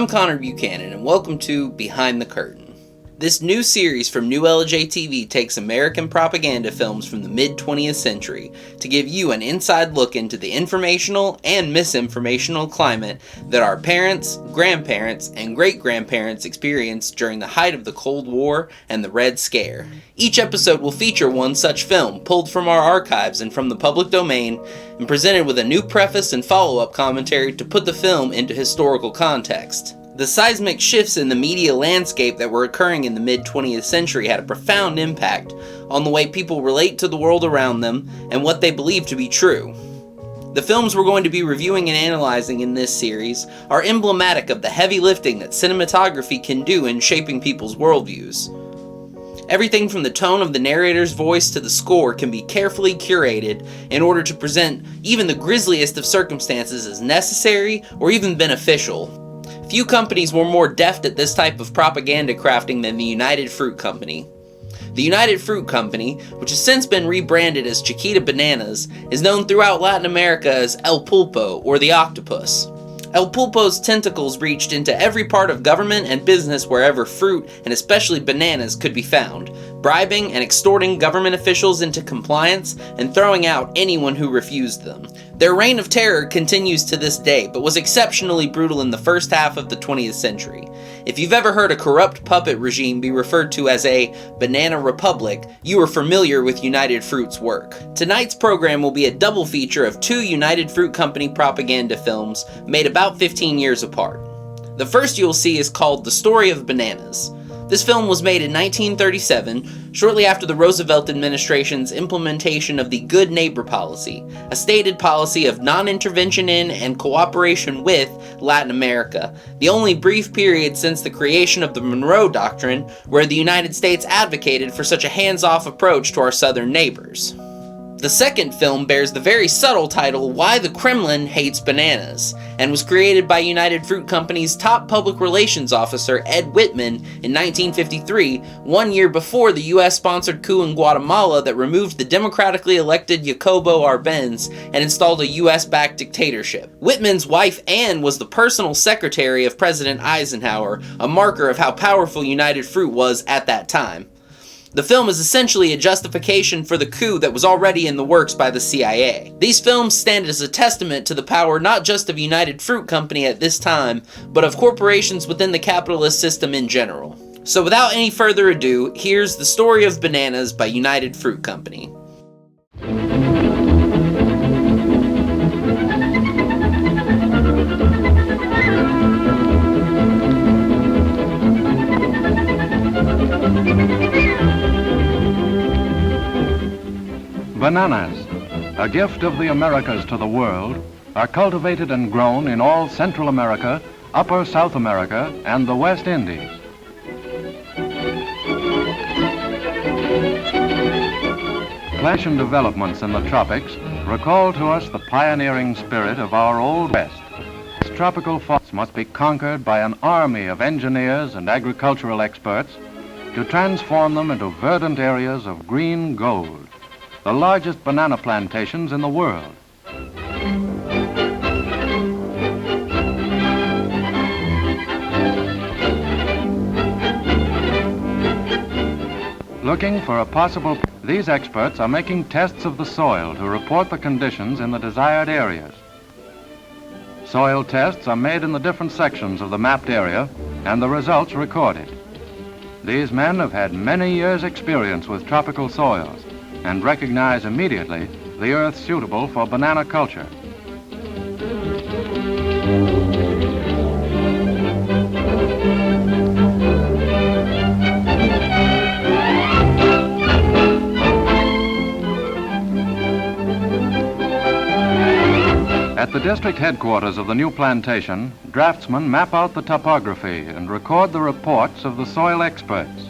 I'm Connor Buchanan, and welcome to Behind the Curtain. This new series from New LJ TV takes American propaganda films from the mid-20th century to give you an inside look into the informational and misinformational climate that our parents, grandparents, and great-grandparents experienced during the height of the Cold War and the Red Scare. Each episode will feature one such film, pulled from our archives and from the public domain, and presented with a new preface and follow-up commentary to put the film into historical context. The seismic shifts in the media landscape that were occurring in the mid-20th century had a profound impact on the way people relate to the world around them and what they believe to be true. The films we're going to be reviewing and analyzing in this series are emblematic of the heavy lifting that cinematography can do in shaping people's worldviews. Everything from the tone of the narrator's voice to the score can be carefully curated in order to present even the grisliest of circumstances as necessary or even beneficial. Few companies were more deft at this type of propaganda crafting than the United Fruit Company. The United Fruit Company, which has since been rebranded as Chiquita Bananas, is known throughout Latin America as El Pulpo, or the Octopus. El Pulpo's tentacles reached into every part of government and business wherever fruit, and especially bananas, could be found, bribing and extorting government officials into compliance and throwing out anyone who refused them. Their reign of terror continues to this day, but was exceptionally brutal in the first half of the 20th century. If you've ever heard a corrupt puppet regime be referred to as a banana republic, you are familiar with United Fruit's work. Tonight's program will be a double feature of two United Fruit Company propaganda films made about 15 years apart. The first you'll see is called The Story of Bananas. This film was made in 1937, shortly after the Roosevelt administration's implementation of the Good Neighbor Policy, a stated policy of non-intervention in and cooperation with Latin America, the only brief period since the creation of the Monroe Doctrine where the United States advocated for such a hands-off approach to our southern neighbors. The second film bears the very subtle title, Why the Kremlin Hates Bananas, and was created by United Fruit Company's top public relations officer, Ed Whitman, in 1953, 1 year before the US-sponsored coup in Guatemala that removed the democratically elected Jacobo Arbenz and installed a US-backed dictatorship. Whitman's wife, Anne, was the personal secretary of President Eisenhower, a marker of how powerful United Fruit was at that time. The film is essentially a justification for the coup that was already in the works by the CIA. These films stand as a testament to the power not just of United Fruit Company at this time, but of corporations within the capitalist system in general. So without any further ado, here's The Story of Bananas by United Fruit Company. Bananas, a gift of the Americas to the world, are cultivated and grown in all Central America, Upper South America, and the West Indies. Plantation developments in the tropics recall to us the pioneering spirit of our Old West. These tropical forests must be conquered by an army of engineers and agricultural experts to transform them into verdant areas of green gold, the largest banana plantations in the world. Looking for a possible, these experts are making tests of the soil to report the conditions in the desired areas. Soil tests are made in the different sections of the mapped area and the results recorded. These men have had many years' experience with tropical soils and recognize immediately the earth suitable for banana culture. At the district headquarters of the new plantation, draftsmen map out the topography and record the reports of the soil experts.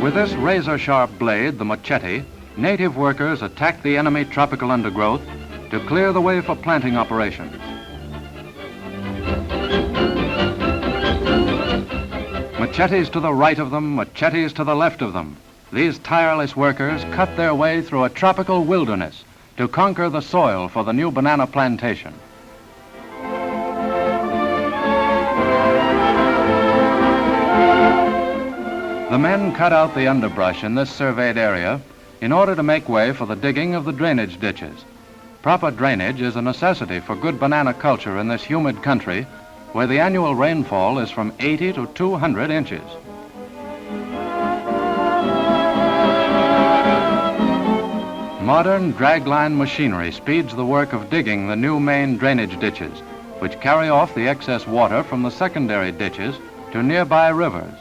With this razor-sharp blade, the machete, native workers attack the enemy tropical undergrowth to clear the way for planting operations. Machetes to the right of them, machetes to the left of them. These tireless workers cut their way through a tropical wilderness to conquer the soil for the new banana plantation. The men cut out the underbrush in this surveyed area in order to make way for the digging of the drainage ditches. Proper drainage is a necessity for good banana culture in this humid country, where the annual rainfall is from 80 to 200 inches. Modern dragline machinery speeds the work of digging the new main drainage ditches, which carry off the excess water from the secondary ditches to nearby rivers.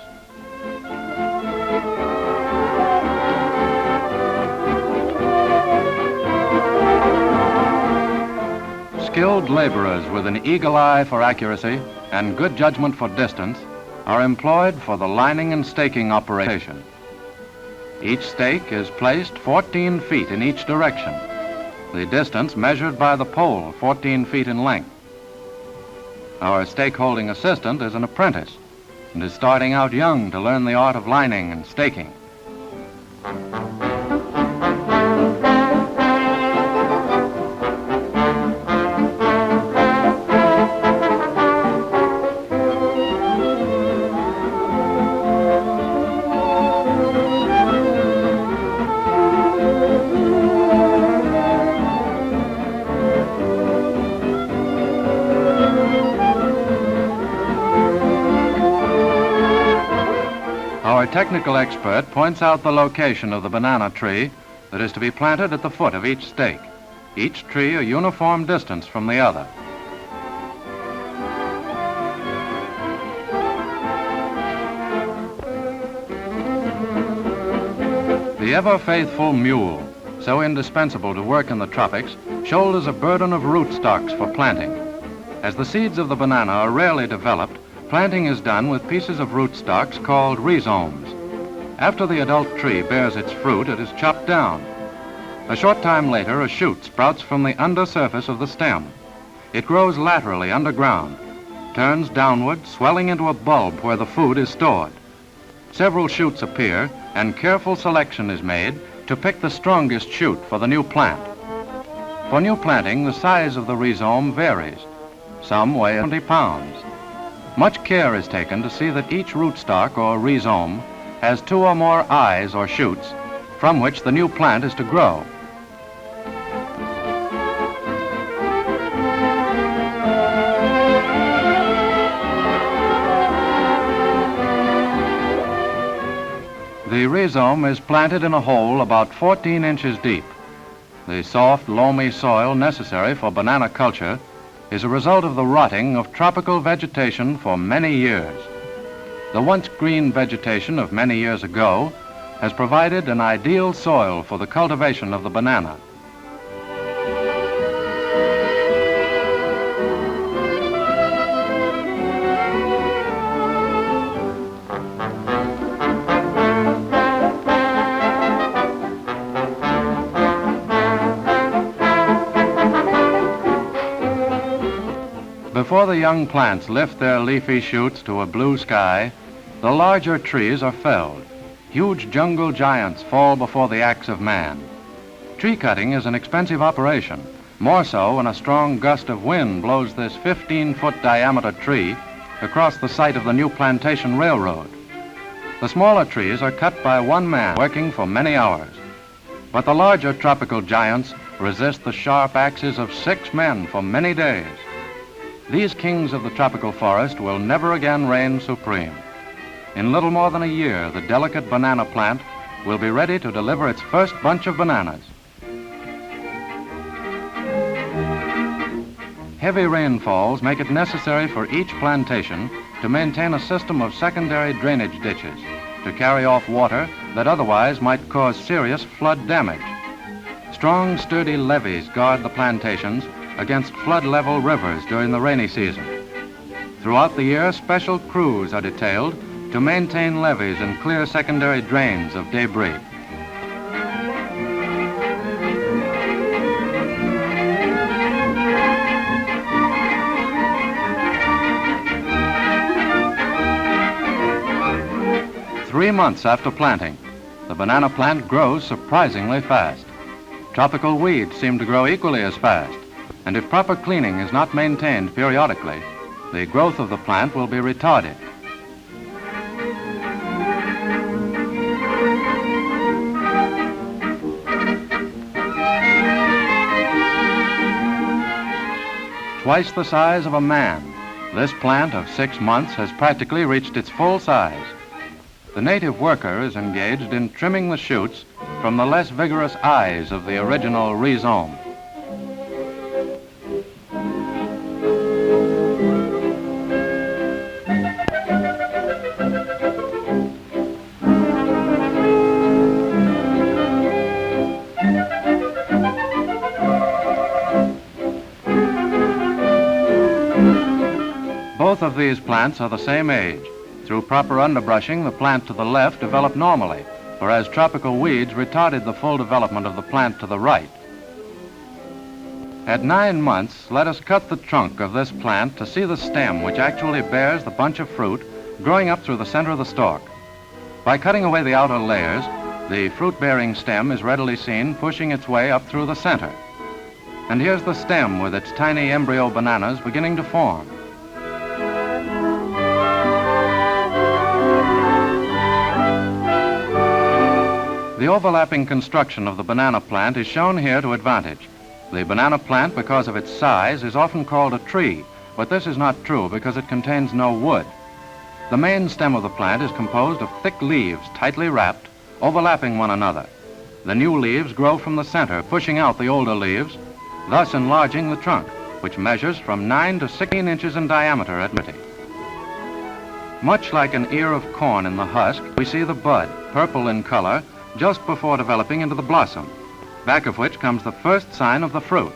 Skilled laborers with an eagle eye for accuracy and good judgment for distance are employed for the lining and staking operation. Each stake is placed 14 feet in each direction, the distance measured by the pole 14 feet in length. Our stake-holding assistant is an apprentice and is starting out young to learn the art of lining and staking. Our technical expert points out the location of the banana tree that is to be planted at the foot of each stake, each tree a uniform distance from the other. The ever-faithful mule, so indispensable to work in the tropics, shoulders a burden of rootstocks for planting. As the seeds of the banana are rarely developed, planting is done with pieces of rootstocks called rhizomes. After the adult tree bears its fruit, it is chopped down. A short time later, a shoot sprouts from the undersurface of the stem. It grows laterally underground, turns downward, swelling into a bulb where the food is stored. Several shoots appear, and careful selection is made to pick the strongest shoot for the new plant. For new planting, the size of the rhizome varies. Some weigh 20 pounds. Much care is taken to see that each rootstock or rhizome has 2 or more eyes or shoots from which the new plant is to grow. The rhizome is planted in a hole about 14 inches deep. The soft, loamy soil necessary for banana culture is a result of the rotting of tropical vegetation for many years. The once green vegetation of many years ago has provided an ideal soil for the cultivation of the banana. Before the young plants lift their leafy shoots to a blue sky, the larger trees are felled. Huge jungle giants fall before the axe of man. Tree cutting is an expensive operation, more so when a strong gust of wind blows this 15-foot diameter tree across the site of the new plantation railroad. The smaller trees are cut by one man working for many hours, but the larger tropical giants resist the sharp axes of 6 men for many days. These kings of the tropical forest will never again reign supreme. In little more than a year, the delicate banana plant will be ready to deliver its first bunch of bananas. Heavy rainfalls make it necessary for each plantation to maintain a system of secondary drainage ditches to carry off water that otherwise might cause serious flood damage. Strong, sturdy levees guard the plantations against flood-level rivers during the rainy season. Throughout the year, special crews are detailed to maintain levees and clear secondary drains of debris. Three months after planting, the banana plant grows surprisingly fast. Tropical weeds seem to grow equally as fast, and if proper cleaning is not maintained periodically, the growth of the plant will be retarded. twice the size of a man. This plant of 6 months has practically reached its full size. The native worker is engaged in trimming the shoots from the less vigorous eyes of the original rhizome. Both of these plants are the same age. Through proper underbrushing, the plant to the left developed normally, whereas tropical weeds retarded the full development of the plant to the right. At 9 months, let us cut the trunk of this plant to see the stem which actually bears the bunch of fruit growing up through the center of the stalk. By cutting away the outer layers, the fruit-bearing stem is readily seen pushing its way up through the center. And here's the stem with its tiny embryo bananas beginning to form. The overlapping construction of the banana plant is shown here to advantage. The banana plant, because of its size, is often called a tree, but this is not true because it contains no wood. The main stem of the plant is composed of thick leaves, tightly wrapped, overlapping one another. The new leaves grow from the center, pushing out the older leaves, thus enlarging the trunk, which measures from 9 to 16 inches in diameter at maturity. Much like an ear of corn in the husk, we see the bud, purple in color, just before developing into the blossom, back of which comes the first sign of the fruit.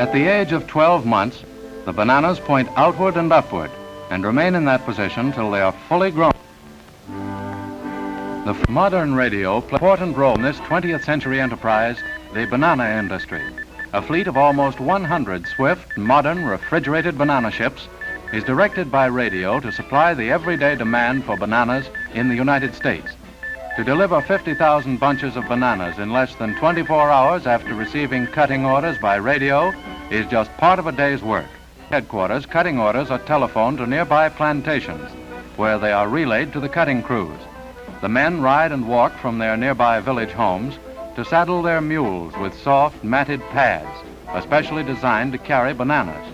At the age of 12 months, the bananas point outward and upward and remain in that position till they are fully grown. The modern radio plays an important role in this 20th century enterprise, the banana industry. A fleet of almost 100 swift, modern, refrigerated banana ships is directed by radio to supply the everyday demand for bananas in the United States. To deliver 50,000 bunches of bananas in less than 24 hours after receiving cutting orders by radio is just part of a day's work. Headquarters, cutting orders are telephoned to nearby plantations, where they are relayed to the cutting crews. The men ride and walk from their nearby village homes to saddle their mules with soft, matted pads, especially designed to carry bananas.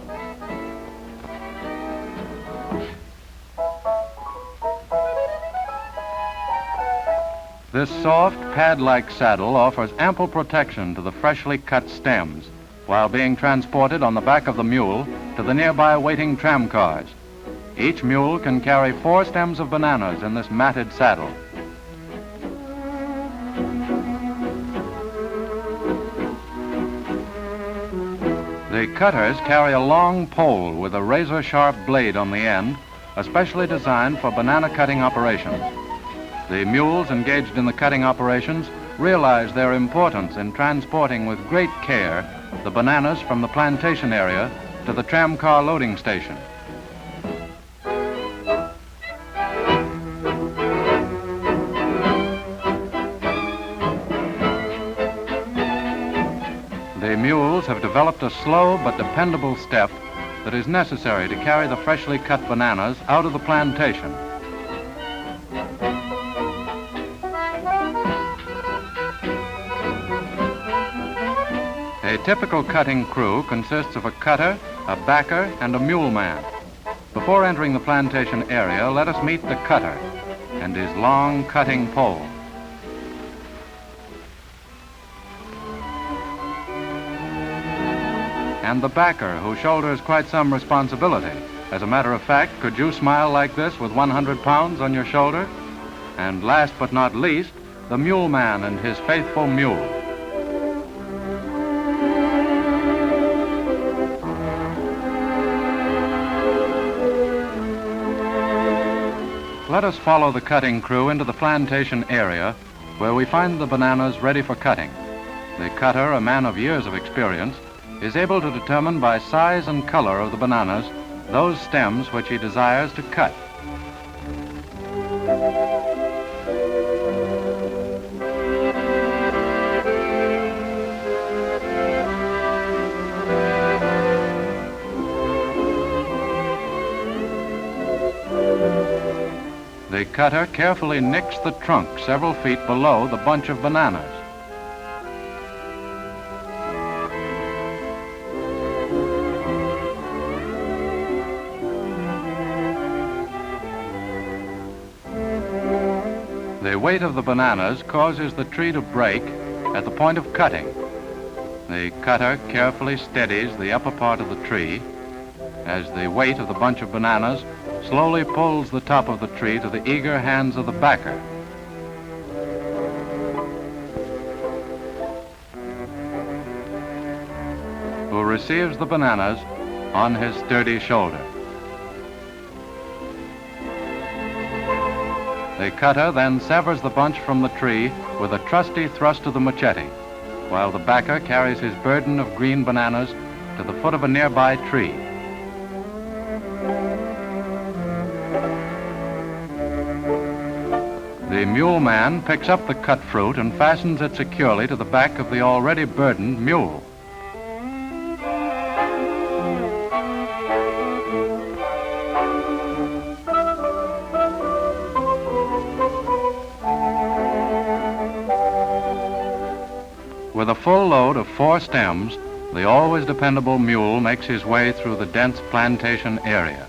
This soft, pad-like saddle offers ample protection to the freshly cut stems, while being transported on the back of the mule to the nearby waiting tram cars. Each mule can carry 4 stems of bananas in this matted saddle. The cutters carry a long pole with a razor-sharp blade on the end, especially designed for banana cutting operations. The mules engaged in the cutting operations realize their importance in transporting with great care the bananas from the plantation area to the tram car loading station. The mules have developed a slow but dependable step that is necessary to carry the freshly cut bananas out of the plantation. A typical cutting crew consists of a cutter, a backer, and a mule man. Before entering the plantation area, let us meet the cutter and his long cutting pole. And the backer, who shoulders quite some responsibility. As a matter of fact, could you smile like this with 100 pounds on your shoulder? And last but not least, the mule man and his faithful mule. Let us follow the cutting crew into the plantation area, where we find the bananas ready for cutting. The cutter, a man of years of experience, is able to determine by size and color of the bananas those stems which he desires to cut. The The cutter carefully nicks the trunk several feet below the bunch of bananas. The weight of the bananas causes the tree to break at the point of cutting. The cutter carefully steadies the upper part of the tree as the weight of the bunch of bananas slowly pulls the top of the tree to the eager hands of the backer. Who receives the bananas on his sturdy shoulder. The cutter then severs the bunch from the tree with a trusty thrust of the machete, while the backer carries his burden of green bananas to the foot of a nearby tree. The mule man picks up the cut fruit and fastens it securely to the back of the already burdened mule. With a full load of 4 stems, the always dependable mule makes his way through the dense plantation area.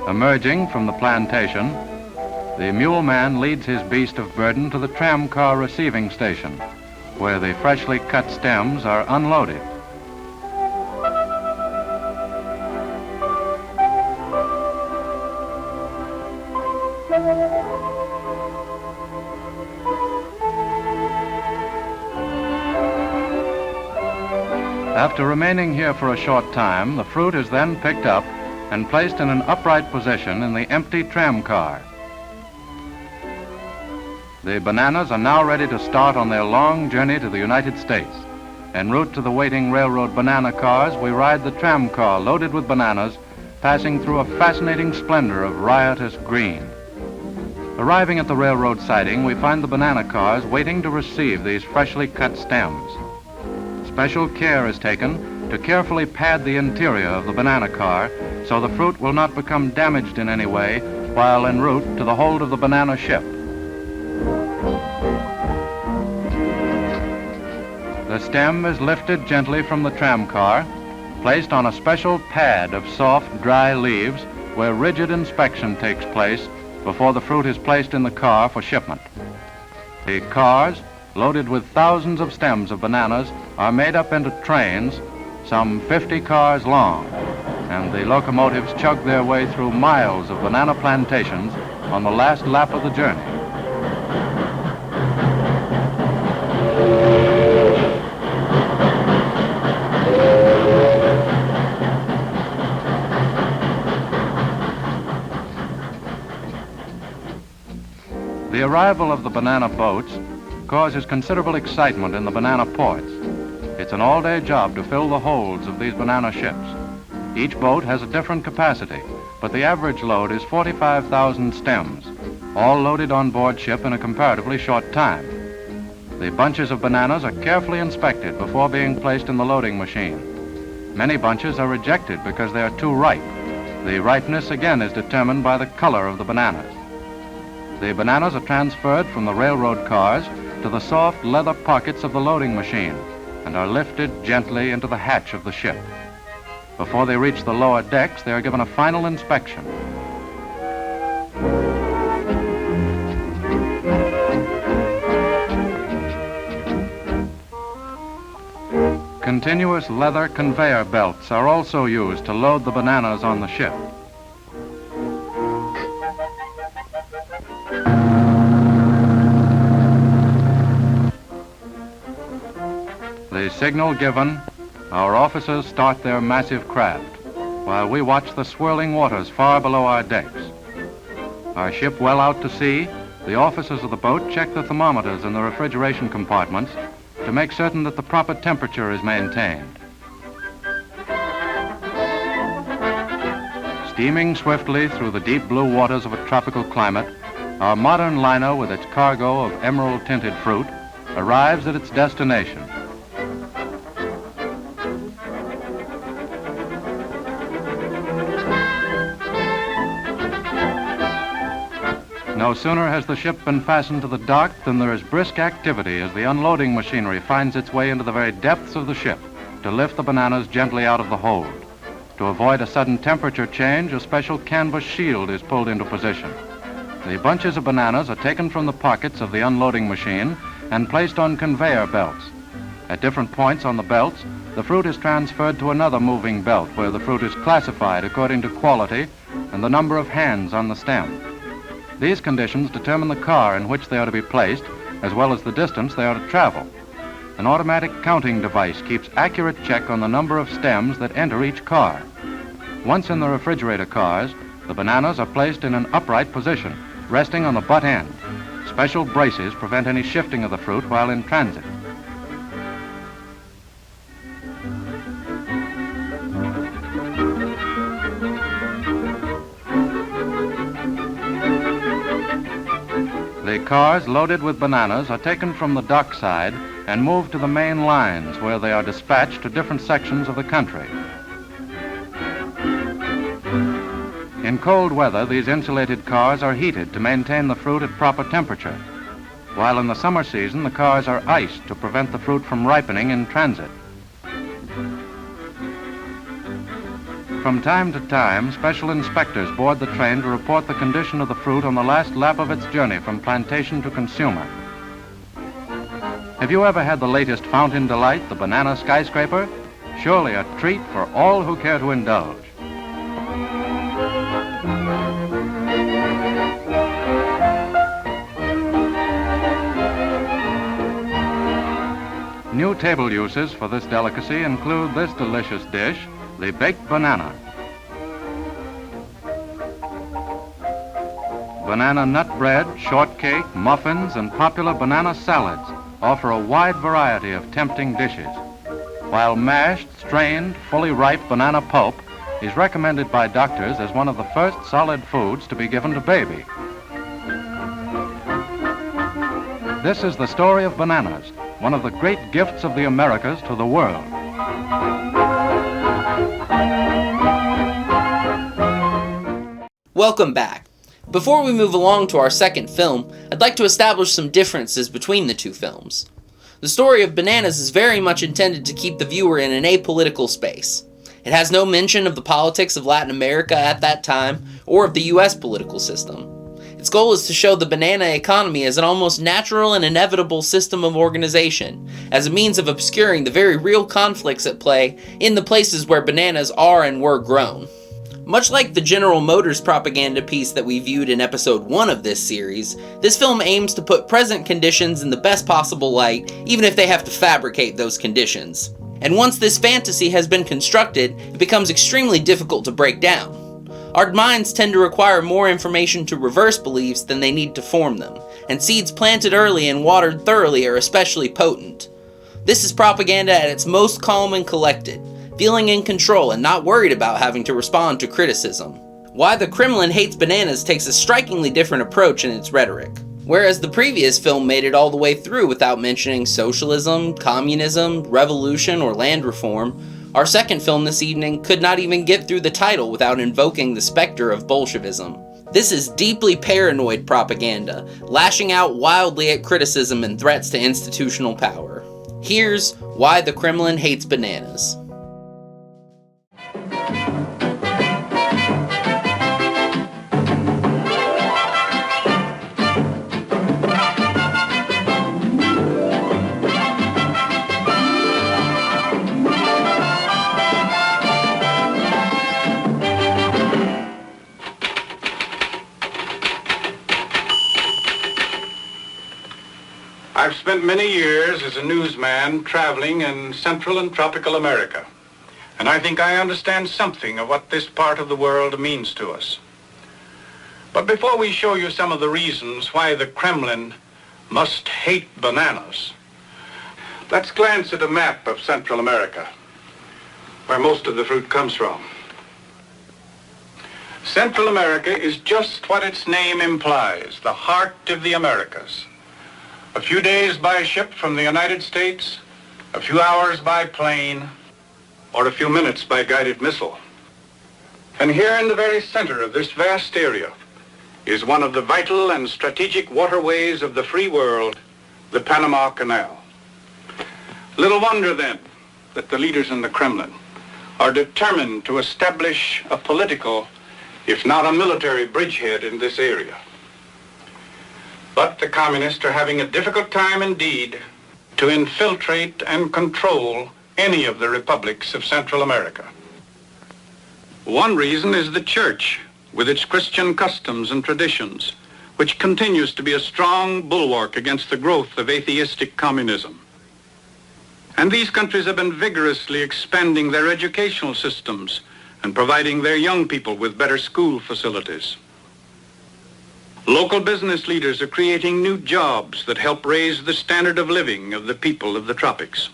Emerging from the plantation, the mule man leads his beast of burden to the tram car receiving station, where the freshly cut stems are unloaded. After remaining here for a short time, the fruit is then picked up and placed in an upright position in the empty tram car. The bananas are now ready to start on their long journey to the United States. En route to the waiting railroad banana cars, we ride the tram car loaded with bananas, passing through a fascinating splendor of riotous green. Arriving at the railroad siding, we find the banana cars waiting to receive these freshly cut stems. Special care is taken to carefully pad the interior of the banana car so the fruit will not become damaged in any way while en route to the hold of the banana ship. The stem is lifted gently from the tram car, placed on a special pad of soft, dry leaves where rigid inspection takes place before the fruit is placed in the car for shipment. The cars, loaded with thousands of stems of bananas, are made up into trains, some 50 cars long, and the locomotives chug their way through miles of banana plantations on the last lap of the journey. The arrival of the banana boats causes considerable excitement in the banana ports. It's an all-day job to fill the holds of these banana ships. Each boat has a different capacity, but the average load is 45,000 stems, all loaded on board ship in a comparatively short time. The bunches of bananas are carefully inspected before being placed in the loading machine. Many bunches are rejected because they are too ripe. The ripeness again is determined by the color of the bananas. The bananas are transferred from the railroad cars to the soft leather pockets of the loading machine and are lifted gently into the hatch of the ship. Before they reach the lower decks, they are given a final inspection. Continuous leather conveyor belts are also used to load the bananas on the ship. The signal given, our officers start their massive craft, while we watch the swirling waters far below our decks. Our ship well out to sea, the officers of the boat check the thermometers in the refrigeration compartments to make certain that the proper temperature is maintained. Steaming swiftly through the deep blue waters of a tropical climate, our modern liner with its cargo of emerald-tinted fruit arrives at its destination. No sooner has the ship been fastened to the dock than there is brisk activity as the unloading machinery finds its way into the very depths of the ship to lift the bananas gently out of the hold. To avoid a sudden temperature change, a special canvas shield is pulled into position. The bunches of bananas are taken from the pockets of the unloading machine and placed on conveyor belts. At different points on the belts, the fruit is transferred to another moving belt where the fruit is classified according to quality and the number of hands on the stem. These conditions determine the car in which they are to be placed, as well as the distance they are to travel. An automatic counting device keeps accurate check on the number of stems that enter each car. Once in the refrigerator cars, the bananas are placed in an upright position, resting on the butt end. Special braces prevent any shifting of the fruit while in transit. The cars loaded with bananas are taken from the dockside and moved to the main lines where they are dispatched to different sections of the country. In cold weather, these insulated cars are heated to maintain the fruit at proper temperature, while in the summer season, the cars are iced to prevent the fruit from ripening in transit. From time to time, special inspectors board the train to report the condition of the fruit on the last lap of its journey from plantation to consumer. Have you ever had the latest fountain delight, the banana skyscraper? Surely a treat for all who care to indulge. New table uses for this delicacy include this delicious dish, the baked banana. Banana nut bread, shortcake, muffins, and popular banana salads offer a wide variety of tempting dishes, while mashed, strained, fully ripe banana pulp is recommended by doctors as one of the first solid foods to be given to baby. This is the story of bananas, one of the great gifts of the Americas to the world. Welcome back. Before we move along to our second film, I'd like to establish some differences between the two films. The story of Bananas is very much intended to keep the viewer in an apolitical space. It has no mention of the politics of Latin America at that time, or of the US political system. Its goal is to show the banana economy as an almost natural and inevitable system of organization, as a means of obscuring the very real conflicts at play in the places where bananas are and were grown. Much like the General Motors propaganda piece that we viewed in episode 1 of this series, this film aims to put present conditions in the best possible light, even if they have to fabricate those conditions. And once this fantasy has been constructed, it becomes extremely difficult to break down. Our minds tend to require more information to reverse beliefs than they need to form them, and seeds planted early and watered thoroughly are especially potent. This is propaganda at its most calm and collected, feeling in control and not worried about having to respond to criticism. Why the Kremlin Hates Bananas takes a strikingly different approach in its rhetoric. Whereas the previous film made it all the way through without mentioning socialism, communism, revolution, or land reform, our second film this evening could not even get through the title without invoking the specter of Bolshevism. This is deeply paranoid propaganda, lashing out wildly at criticism and threats to institutional power. Here's Why the Kremlin Hates Bananas. I've spent many years as a newsman traveling in Central and Tropical America, and I think I understand something of what this part of the world means to us. But before we show you some of the reasons why the Kremlin must hate bananas, let's glance at a map of Central America, where most of the fruit comes from. Central America is just what its name implies, the heart of the Americas. A few days by ship from the United States, a few hours by plane, or a few minutes by guided missile. And here in the very center of this vast area is one of the vital and strategic waterways of the free world, the Panama Canal. Little wonder, then, that the leaders in the Kremlin are determined to establish a political, if not a military, bridgehead in this area. But the communists are having a difficult time indeed to infiltrate and control any of the republics of Central America. One reason is the church, with its Christian customs and traditions, which continues to be a strong bulwark against the growth of atheistic communism. And these countries have been vigorously expanding their educational systems and providing their young people with better school facilities. Local business leaders are creating new jobs that help raise the standard of living of the people of the tropics.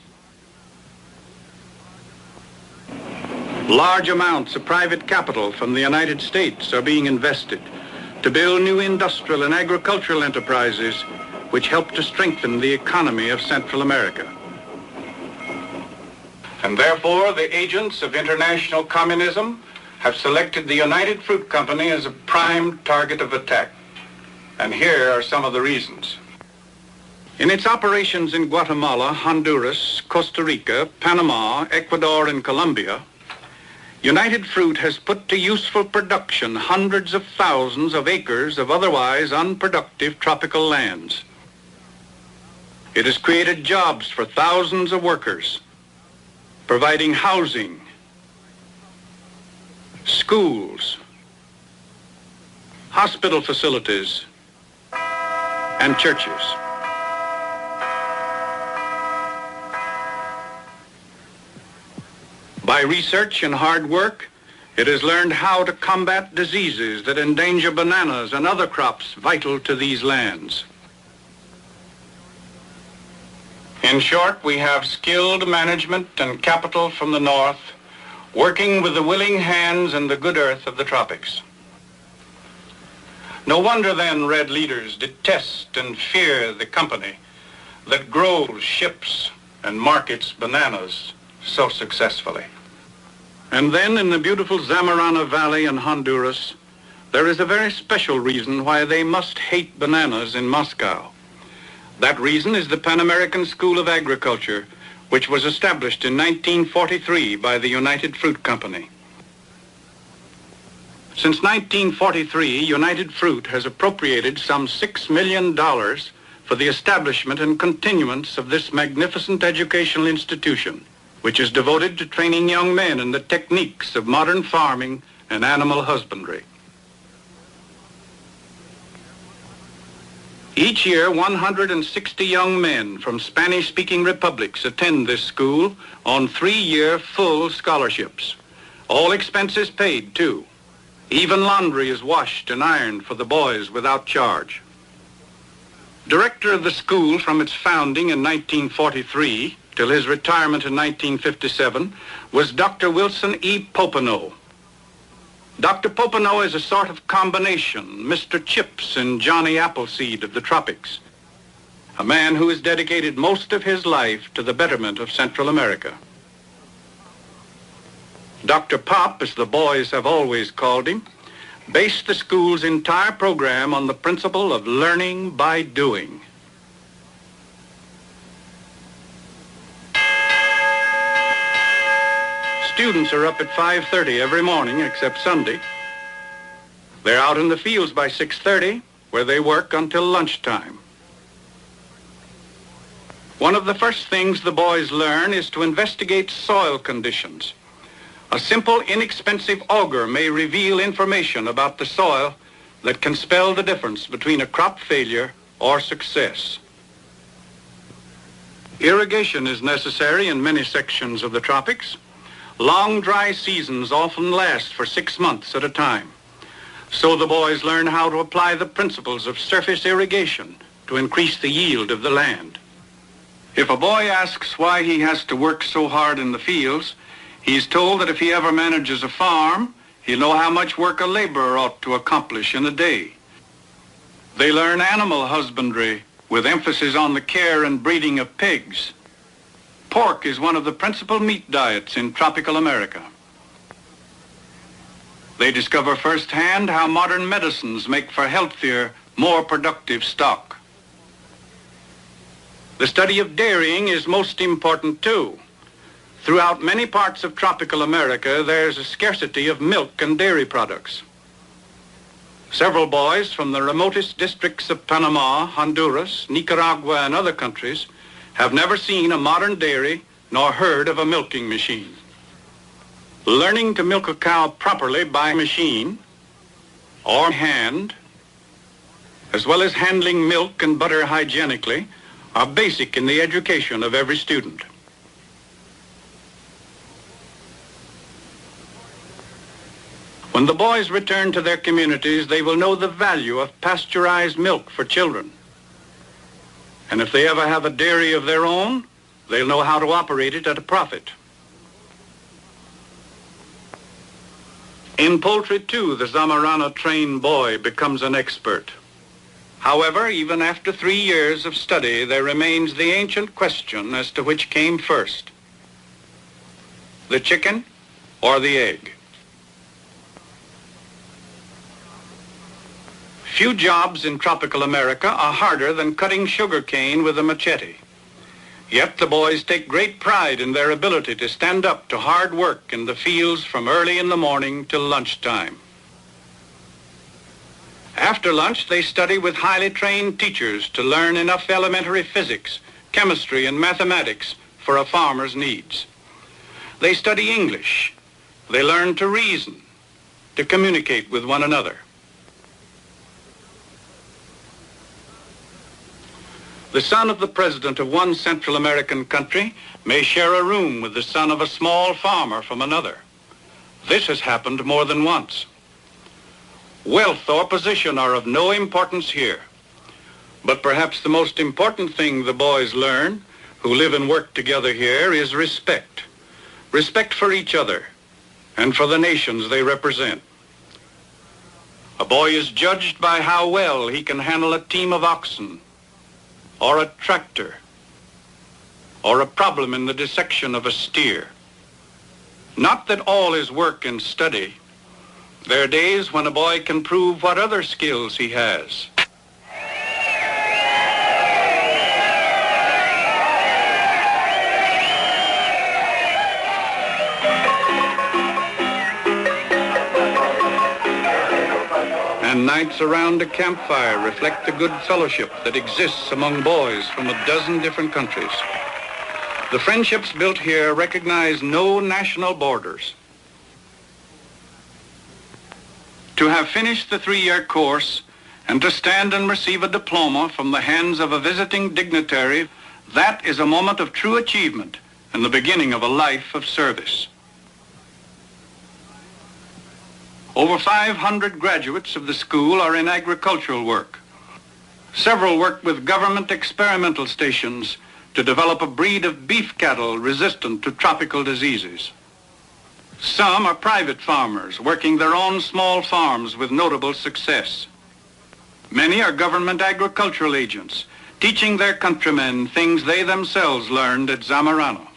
Large amounts of private capital from the United States are being invested to build new industrial and agricultural enterprises which help to strengthen the economy of Central America. And therefore, the agents of international communism have selected the United Fruit Company as a prime target of attack. And here are some of the reasons. In its operations in Guatemala, Honduras, Costa Rica, Panama, Ecuador, and Colombia, United Fruit has put to useful production hundreds of thousands of acres of otherwise unproductive tropical lands. It has created jobs for thousands of workers, providing housing, schools, hospital facilities, and churches. By research and hard work, it has learned how to combat diseases that endanger bananas and other crops vital to these lands. In short, we have skilled management and capital from the north, working with the willing hands and the good earth of the tropics. No wonder then red leaders detest and fear the company that grows, ships, and markets bananas so successfully. And then in the beautiful Zamarana Valley in Honduras, there is a very special reason why they must hate bananas in Moscow. That reason is the Pan American School of Agriculture, which was established in 1943 by the United Fruit Company. Since 1943, United Fruit has appropriated some $6 million for the establishment and continuance of this magnificent educational institution, which is devoted to training young men in the techniques of modern farming and animal husbandry. Each year, 160 young men from Spanish-speaking republics attend this school on 3-year full scholarships. All expenses paid, too. Even laundry is washed and ironed for the boys without charge. Director of the school from its founding in 1943 till his retirement in 1957 was Dr. Wilson E. Popenoe. Dr. Popenoe is a sort of combination, Mr. Chips and Johnny Appleseed of the tropics, a man who has dedicated most of his life to the betterment of Central America. Dr. Pop, as the boys have always called him, based the school's entire program on the principle of learning by doing. Students are up at 5:30 every morning except Sunday. They're out in the fields by 6:30, where they work until lunchtime. One of the first things the boys learn is to investigate soil conditions. A simple, inexpensive auger may reveal information about the soil that can spell the difference between a crop failure or success. Irrigation is necessary in many sections of the tropics. Long dry seasons often last for 6 months at a time. So the boys learn how to apply the principles of surface irrigation to increase the yield of the land. If a boy asks why he has to work so hard in the fields, he's told that if he ever manages a farm, he'll know how much work a laborer ought to accomplish in a day. They learn animal husbandry with emphasis on the care and breeding of pigs. Pork is one of the principal meat diets in tropical America. They discover firsthand how modern medicines make for healthier, more productive stock. The study of dairying is most important too. Throughout many parts of tropical America, there's a scarcity of milk and dairy products. Several boys from the remotest districts of Panama, Honduras, Nicaragua, and other countries have never seen a modern dairy nor heard of a milking machine. Learning to milk a cow properly by machine or hand, as well as handling milk and butter hygienically, are basic in the education of every student. When the boys return to their communities, they will know the value of pasteurized milk for children. And if they ever have a dairy of their own, they'll know how to operate it at a profit. In poultry, too, the Zamorano-trained boy becomes an expert. However, even after 3 years of study, there remains the ancient question as to which came first, the chicken or the egg. Few jobs in tropical America are harder than cutting sugar cane with a machete. Yet the boys take great pride in their ability to stand up to hard work in the fields from early in the morning till lunchtime. After lunch, they study with highly trained teachers to learn enough elementary physics, chemistry, and mathematics for a farmer's needs. They study English. They learn to reason, to communicate with one another. The son of the president of one Central American country may share a room with the son of a small farmer from another. This has happened more than once. Wealth or position are of no importance here. But perhaps the most important thing the boys learn, who live and work together here, is respect. Respect for each other and for the nations they represent. A boy is judged by how well he can handle a team of oxen, or a tractor, or a problem in the dissection of a steer. Not that all is work and study. There are days when a boy can prove what other skills he has. And nights around a campfire reflect the good fellowship that exists among boys from a dozen different countries. The friendships built here recognize no national borders. To have finished the 3-year course and to stand and receive a diploma from the hands of a visiting dignitary, that is a moment of true achievement and the beginning of a life of service. Over 500 graduates of the school are in agricultural work. Several work with government experimental stations to develop a breed of beef cattle resistant to tropical diseases. Some are private farmers working their own small farms with notable success. Many are government agricultural agents, teaching their countrymen things they themselves learned at Zamorano.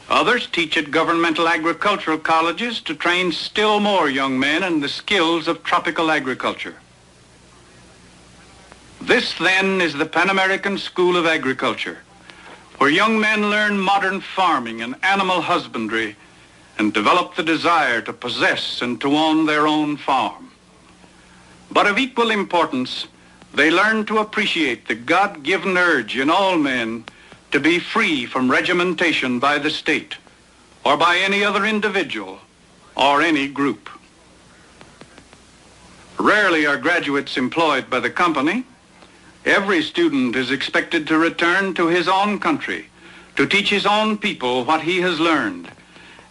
Others teach at governmental agricultural colleges to train still more young men in the skills of tropical agriculture. This, then, is the Pan American School of Agriculture, where young men learn modern farming and animal husbandry and develop the desire to possess and to own their own farm. But of equal importance, they learn to appreciate the God-given urge in all men to be free from regimentation by the state, or by any other individual, or any group. Rarely are graduates employed by the company. Every student is expected to return to his own country, to teach his own people what he has learned,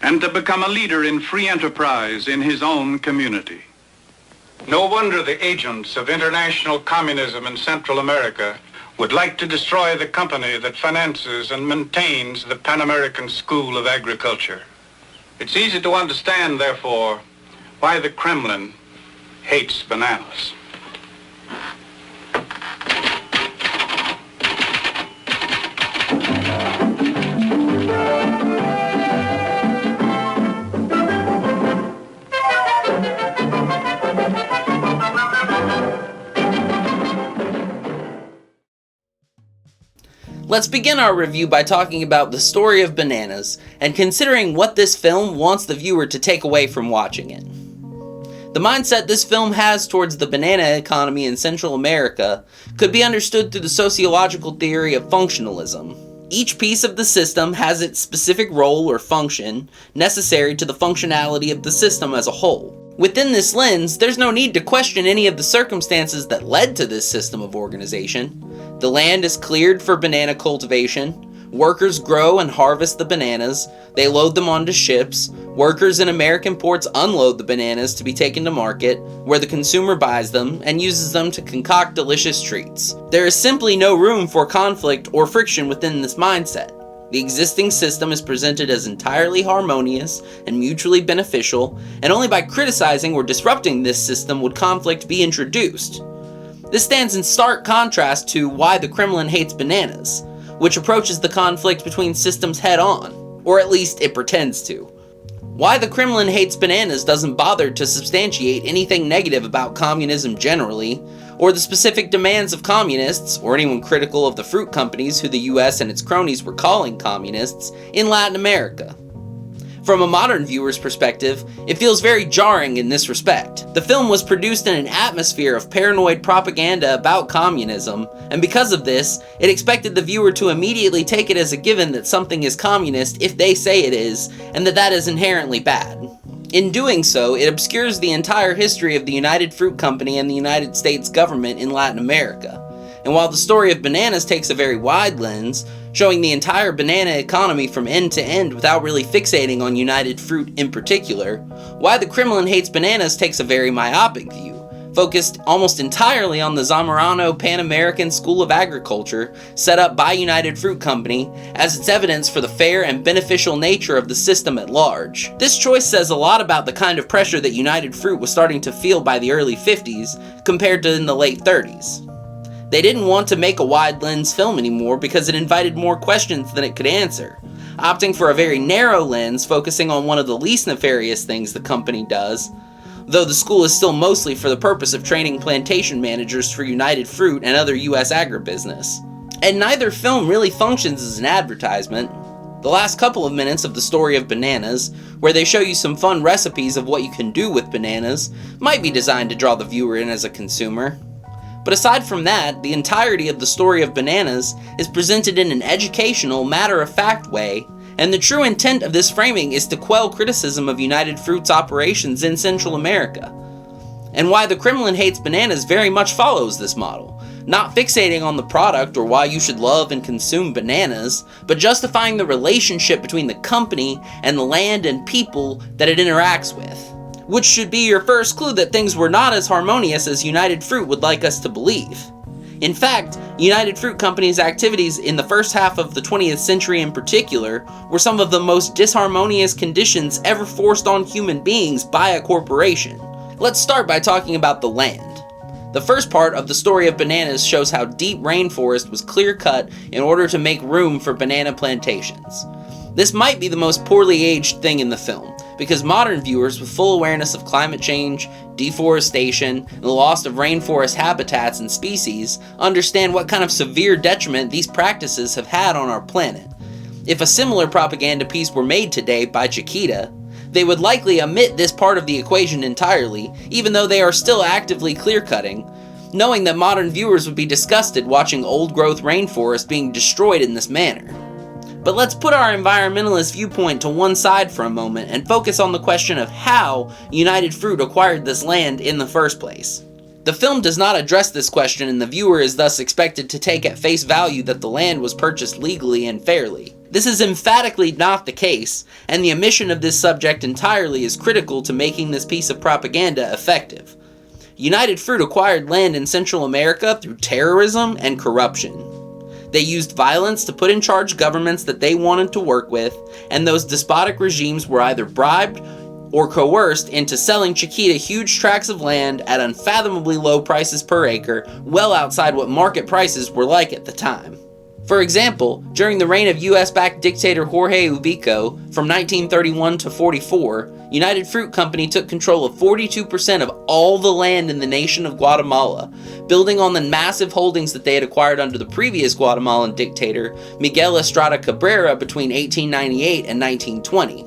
and to become a leader in free enterprise in his own community. No wonder the agents of international communism in Central America would like to destroy the company that finances and maintains the Pan American School of Agriculture. It's easy to understand, therefore, why the Kremlin hates bananas. Let's begin our review by talking about the story of bananas, and considering what this film wants the viewer to take away from watching it. The mindset this film has towards the banana economy in Central America could be understood through the sociological theory of functionalism. Each piece of the system has its specific role or function necessary to the functionality of the system as a whole. Within this lens, there's no need to question any of the circumstances that led to this system of organization. The land is cleared for banana cultivation. Workers grow and harvest the bananas. They load them onto ships. Workers in American ports unload the bananas to be taken to market, where the consumer buys them and uses them to concoct delicious treats. There is simply no room for conflict or friction within this mindset. The existing system is presented as entirely harmonious and mutually beneficial, and only by criticizing or disrupting this system would conflict be introduced. This stands in stark contrast to Why the Kremlin Hates Bananas, which approaches the conflict between systems head-on, or at least it pretends to. Why the Kremlin Hates Bananas doesn't bother to substantiate anything negative about communism generally, or the specific demands of communists, or anyone critical of the fruit companies who the US and its cronies were calling communists, in Latin America. From a modern viewer's perspective, it feels very jarring in this respect. The film was produced in an atmosphere of paranoid propaganda about communism, and because of this, it expected the viewer to immediately take it as a given that something is communist if they say it is, and that is inherently bad. In doing so, it obscures the entire history of the United Fruit Company and the United States government in Latin America. And while the story of bananas takes a very wide lens, showing the entire banana economy from end to end without really fixating on United Fruit in particular, Why the Kremlin Hates Bananas takes a very myopic view, focused almost entirely on the Zamorano Pan-American School of Agriculture set up by United Fruit Company as its evidence for the fair and beneficial nature of the system at large. This choice says a lot about the kind of pressure that United Fruit was starting to feel by the early 50s compared to in the late 30s. They didn't want to make a wide lens film anymore because it invited more questions than it could answer, opting for a very narrow lens focusing on one of the least nefarious things the company does, though the school is still mostly for the purpose of training plantation managers for United Fruit and other US agribusiness. And neither film really functions as an advertisement. The last couple of minutes of the story of bananas, where they show you some fun recipes of what you can do with bananas, might be designed to draw the viewer in as a consumer. But aside from that, the entirety of the story of bananas is presented in an educational, matter-of-fact way, and the true intent of this framing is to quell criticism of United Fruit's operations in Central America. And Why the Kremlin Hates Bananas very much follows this model, not fixating on the product or why you should love and consume bananas, but justifying the relationship between the company and the land and people that it interacts with. Which should be your first clue that things were not as harmonious as United Fruit would like us to believe. In fact, United Fruit Company's activities in the first half of the 20th century in particular were some of the most disharmonious conditions ever forced on human beings by a corporation. Let's start by talking about the land. The first part of the story of bananas shows how deep rainforest was clear-cut in order to make room for banana plantations. This might be the most poorly aged thing in the film, because modern viewers with full awareness of climate change, deforestation, and the loss of rainforest habitats and species understand what kind of severe detriment these practices have had on our planet. If a similar propaganda piece were made today by Chiquita, they would likely omit this part of the equation entirely, even though they are still actively clear-cutting, knowing that modern viewers would be disgusted watching old-growth rainforest being destroyed in this manner. But let's put our environmentalist viewpoint to one side for a moment and focus on the question of how United Fruit acquired this land in the first place. The film does not address this question, and the viewer is thus expected to take at face value that the land was purchased legally and fairly. This is emphatically not the case, and the omission of this subject entirely is critical to making this piece of propaganda effective. United Fruit acquired land in Central America through terrorism and corruption. They used violence to put in charge governments that they wanted to work with, and those despotic regimes were either bribed or coerced into selling Chiquita huge tracts of land at unfathomably low prices per acre, well outside what market prices were like at the time. For example, during the reign of US-backed dictator Jorge Ubico from 1931 to 44, United Fruit Company took control of 42% of all the land in the nation of Guatemala, building on the massive holdings that they had acquired under the previous Guatemalan dictator, Miguel Estrada Cabrera, between 1898 and 1920.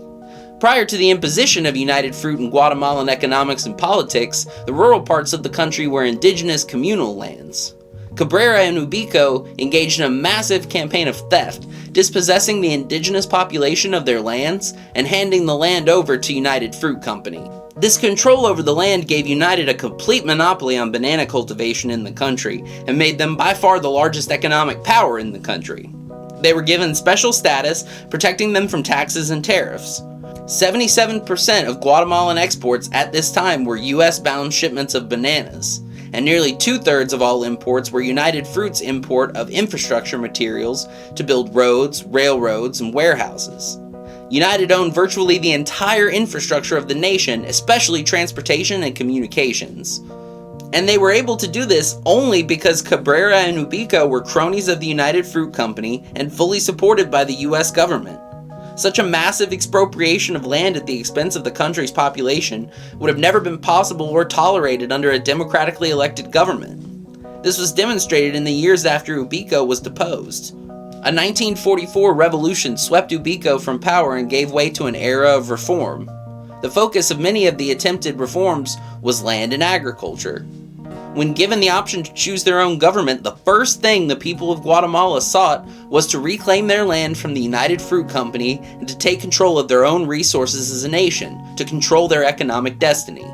Prior to the imposition of United Fruit in Guatemalan economics and politics, the rural parts of the country were indigenous communal lands. Cabrera and Ubico engaged in a massive campaign of theft, dispossessing the indigenous population of their lands and handing the land over to United Fruit Company. This control over the land gave United a complete monopoly on banana cultivation in the country and made them by far the largest economic power in the country. They were given special status, protecting them from taxes and tariffs. 77% of Guatemalan exports at this time were US-bound shipments of bananas, and nearly 2/3 of all imports were United Fruit's import of infrastructure materials to build roads, railroads, and warehouses. United owned virtually the entire infrastructure of the nation, especially transportation and communications. And they were able to do this only because Cabrera and Ubico were cronies of the United Fruit Company and fully supported by the US government. Such a massive expropriation of land at the expense of the country's population would have never been possible or tolerated under a democratically elected government. This was demonstrated in the years after Ubico was deposed. A 1944 revolution swept Ubico from power and gave way to an era of reform. The focus of many of the attempted reforms was land and agriculture. When given the option to choose their own government, the first thing the people of Guatemala sought was to reclaim their land from the United Fruit Company and to take control of their own resources as a nation, to control their economic destiny.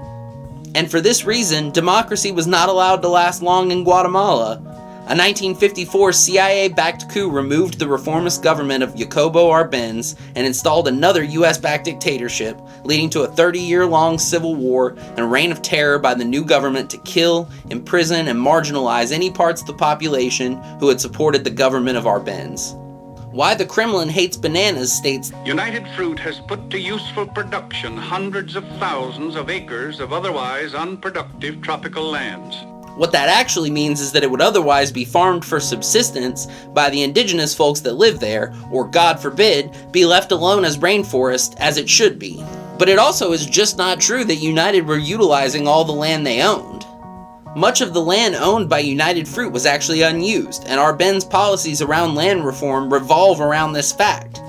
And for this reason, democracy was not allowed to last long in Guatemala. A 1954 CIA-backed coup removed the reformist government of Jacobo Arbenz and installed another US-backed dictatorship, leading to a 30-year-long civil war and a reign of terror by the new government to kill, imprison, and marginalize any parts of the population who had supported the government of Arbenz. Why the Kremlin Hates Bananas states, United Fruit has put to useful production hundreds of thousands of acres of otherwise unproductive tropical lands. What that actually means is that it would otherwise be farmed for subsistence by the indigenous folks that live there, or God forbid, be left alone as rainforest as it should be. But it also is just not true that United were utilizing all the land they owned. Much of the land owned by United Fruit was actually unused, and Arbenz policies around land reform revolve around this fact.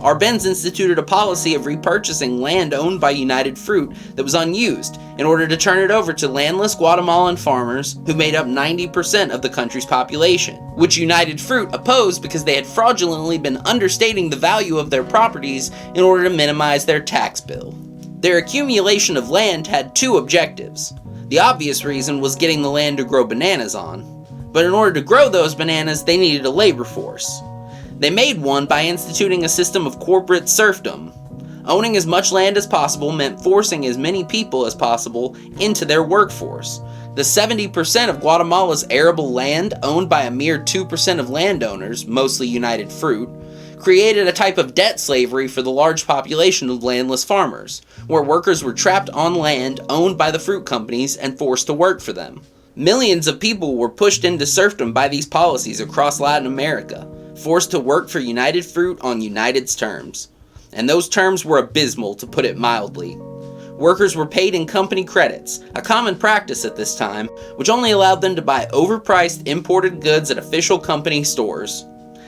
Arbenz instituted a policy of repurchasing land owned by United Fruit that was unused in order to turn it over to landless Guatemalan farmers who made up 90% of the country's population, which United Fruit opposed because they had fraudulently been understating the value of their properties in order to minimize their tax bill. Their accumulation of land had two objectives. The obvious reason was getting the land to grow bananas on, but in order to grow those bananas, they needed a labor force. They made one by instituting a system of corporate serfdom. Owning as much land as possible meant forcing as many people as possible into their workforce. The 70% of Guatemala's arable land, owned by a mere 2% of landowners, mostly United Fruit, created a type of debt slavery for the large population of landless farmers, where workers were trapped on land owned by the fruit companies and forced to work for them. Millions of people were pushed into serfdom by these policies across Latin America, forced to work for United Fruit on United's terms. And those terms were abysmal, to put it mildly. Workers were paid in company credits, a common practice at this time, which only allowed them to buy overpriced imported goods at official company stores.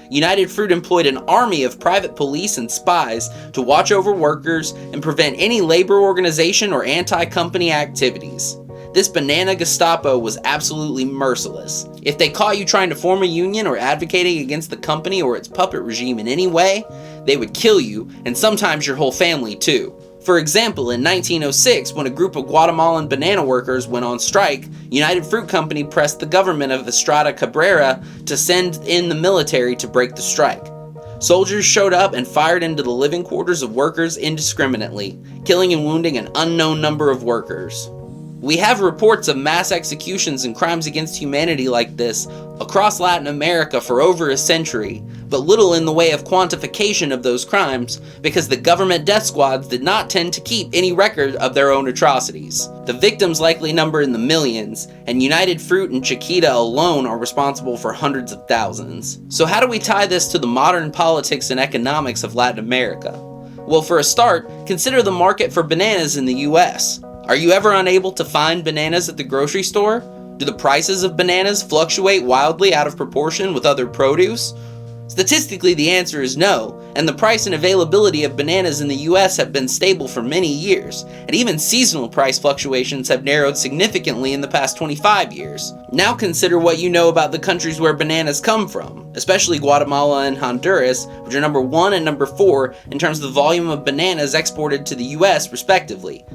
United Fruit employed an army of private police and spies to watch over workers and prevent any labor organization or anti-company activities. This banana Gestapo was absolutely merciless. If they caught you trying to form a union or advocating against the company or its puppet regime in any way, they would kill you, and sometimes your whole family too. For example, in 1906, when a group of Guatemalan banana workers went on strike, United Fruit Company pressed the government of Estrada Cabrera to send in the military to break the strike. Soldiers showed up and fired into the living quarters of workers indiscriminately, killing and wounding an unknown number of workers. We have reports of mass executions and crimes against humanity like this across Latin America for over a century, but little in the way of quantification of those crimes because the government death squads did not tend to keep any record of their own atrocities. The victims likely number in the millions, and United Fruit and Chiquita alone are responsible for hundreds of thousands. So how do we tie this to the modern politics and economics of Latin America? Well, for a start, consider the market for bananas in the US. Are you ever unable to find bananas at the grocery store? Do the prices of bananas fluctuate wildly out of proportion with other produce? Statistically, the answer is no, and the price and availability of bananas in the US have been stable for many years, and even seasonal price fluctuations have narrowed significantly in the past 25 years. Now consider what you know about the countries where bananas come from, especially Guatemala and Honduras, which are number 1 and number 4 in terms of the volume of bananas exported to the US respectively.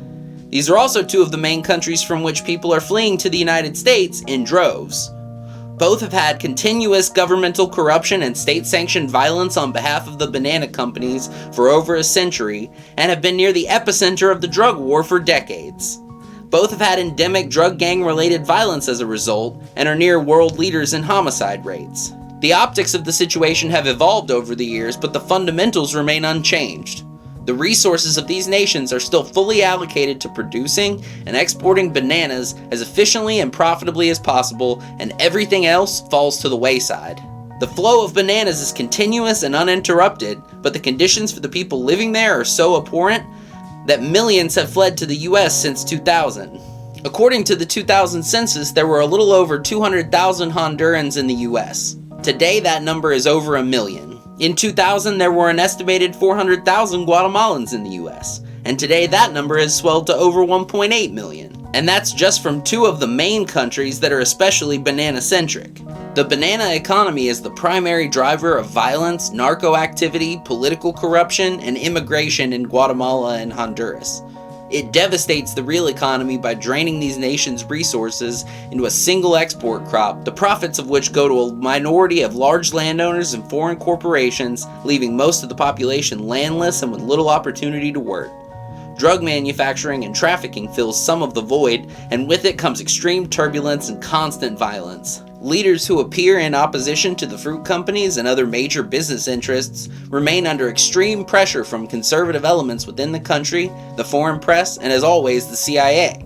These are also 2 of the main countries from which people are fleeing to the United States in droves. Both have had continuous governmental corruption and state-sanctioned violence on behalf of the banana companies for over a century, and have been near the epicenter of the drug war for decades. Both have had endemic drug gang-related violence as a result, and are near world leaders in homicide rates. The optics of the situation have evolved over the years, but the fundamentals remain unchanged. The resources of these nations are still fully allocated to producing and exporting bananas as efficiently and profitably as possible, and everything else falls to the wayside. The flow of bananas is continuous and uninterrupted, but the conditions for the people living there are so abhorrent that millions have fled to the US since 2000. According to the 2000 census, there were a little over 200,000 Hondurans in the US. Today that number is over 1 million. In 2000, there were an estimated 400,000 Guatemalans in the US, and today that number has swelled to over 1.8 million. And that's just from 2 of the main countries that are especially banana-centric. The banana economy is the primary driver of violence, narco activity, political corruption, and immigration in Guatemala and Honduras. It devastates the real economy by draining these nations' resources into a single export crop, the profits of which go to a minority of large landowners and foreign corporations, leaving most of the population landless and with little opportunity to work. Drug manufacturing and trafficking fills some of the void, and with it comes extreme turbulence and constant violence. Leaders who appear in opposition to the fruit companies and other major business interests remain under extreme pressure from conservative elements within the country, the foreign press, and as always, the CIA.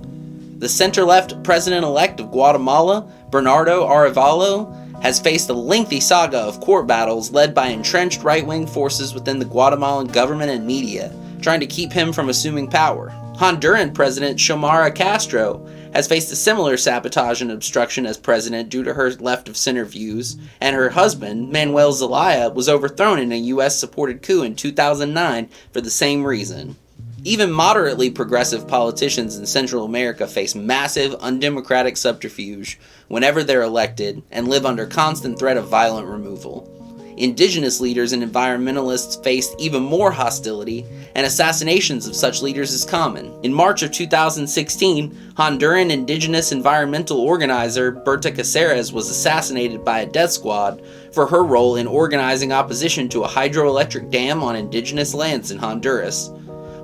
The center-left president-elect of Guatemala, Bernardo Arevalo, has faced a lengthy saga of court battles led by entrenched right-wing forces within the Guatemalan government and media, trying to keep him from assuming power. Honduran President Xiomara Castro has faced a similar sabotage and obstruction as president due to her left-of-center views, and her husband, Manuel Zelaya, was overthrown in a US-supported coup in 2009 for the same reason. Even moderately progressive politicians in Central America face massive, undemocratic subterfuge whenever they're elected and live under constant threat of violent removal. Indigenous leaders and environmentalists faced even more hostility, and assassinations of such leaders is common. In March of 2016, Honduran indigenous environmental organizer Berta Caceres was assassinated by a death squad for her role in organizing opposition to a hydroelectric dam on indigenous lands in Honduras.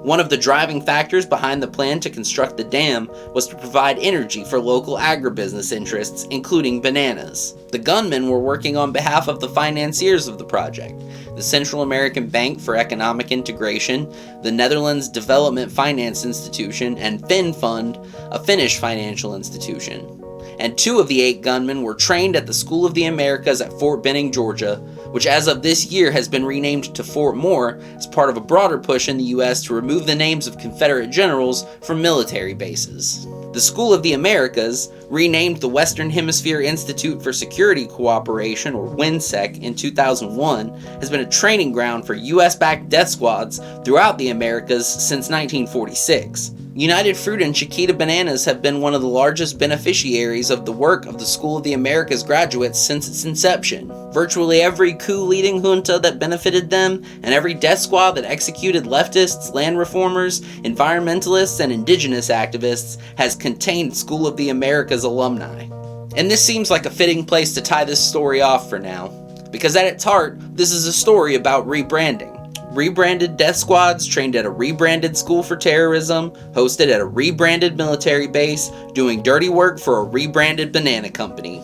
One of the driving factors behind the plan to construct the dam was to provide energy for local agribusiness interests, including bananas. The gunmen were working on behalf of the financiers of the project, the Central American Bank for Economic Integration, the Netherlands Development Finance Institution, and FinFund, a Finnish financial institution. And 2 of the 8 gunmen were trained at the School of the Americas at Fort Benning, Georgia, which as of this year has been renamed to Fort Moore as part of a broader push in the US to remove the names of Confederate generals from military bases. The School of the Americas, renamed the Western Hemisphere Institute for Security Cooperation, or WINSEC, in 2001, has been a training ground for US-backed death squads throughout the Americas since 1946. United Fruit and Chiquita Bananas have been one of the largest beneficiaries of the work of the School of the Americas graduates since its inception. Virtually every coup-leading junta that benefited them, and every death squad that executed leftists, land reformers, environmentalists, and indigenous activists has contained School of the Americas alumni. And this seems like a fitting place to tie this story off for now, because at its heart, this is a story about rebranding. Rebranded death squads trained at a rebranded school for terrorism, hosted at a rebranded military base, doing dirty work for a rebranded banana company.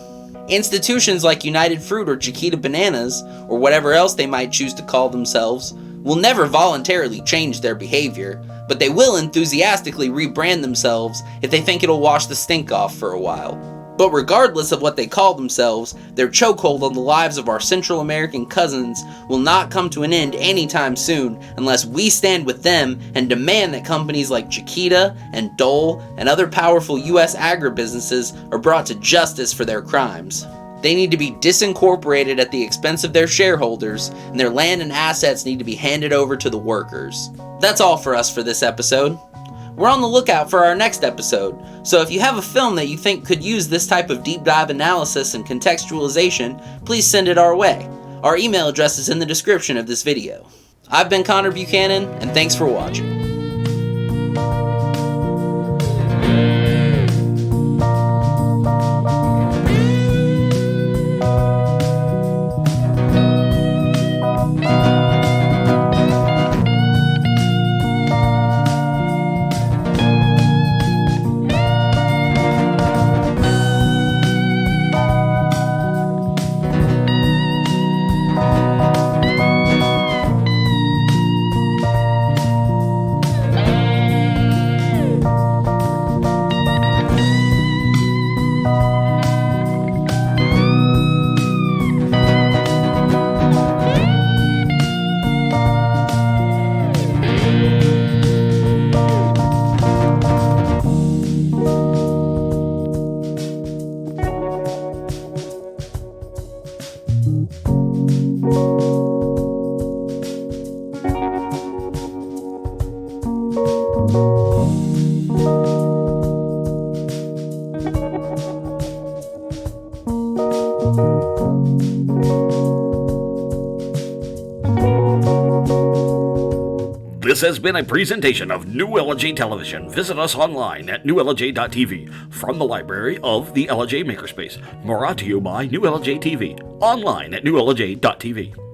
Institutions like United Fruit or Chiquita Bananas, or whatever else they might choose to call themselves, will never voluntarily change their behavior, but they will enthusiastically rebrand themselves if they think it'll wash the stink off for a while. But regardless of what they call themselves, their chokehold on the lives of our Central American cousins will not come to an end anytime soon unless we stand with them and demand that companies like Chiquita and Dole and other powerful US agribusinesses are brought to justice for their crimes. They need to be disincorporated at the expense of their shareholders, and their land and assets need to be handed over to the workers. That's all for us for this episode. We're on the lookout for our next episode, so if you have a film that you think could use this type of deep dive analysis and contextualization, please send it our way. Our email address is in the description of this video. I've been Connor Buchanan, and thanks for watching. This has been a presentation of New LJ Television. Visit us online at newlj.tv from the library of the LJ Makerspace. Brought to you by New LJ TV, online at newlj.tv.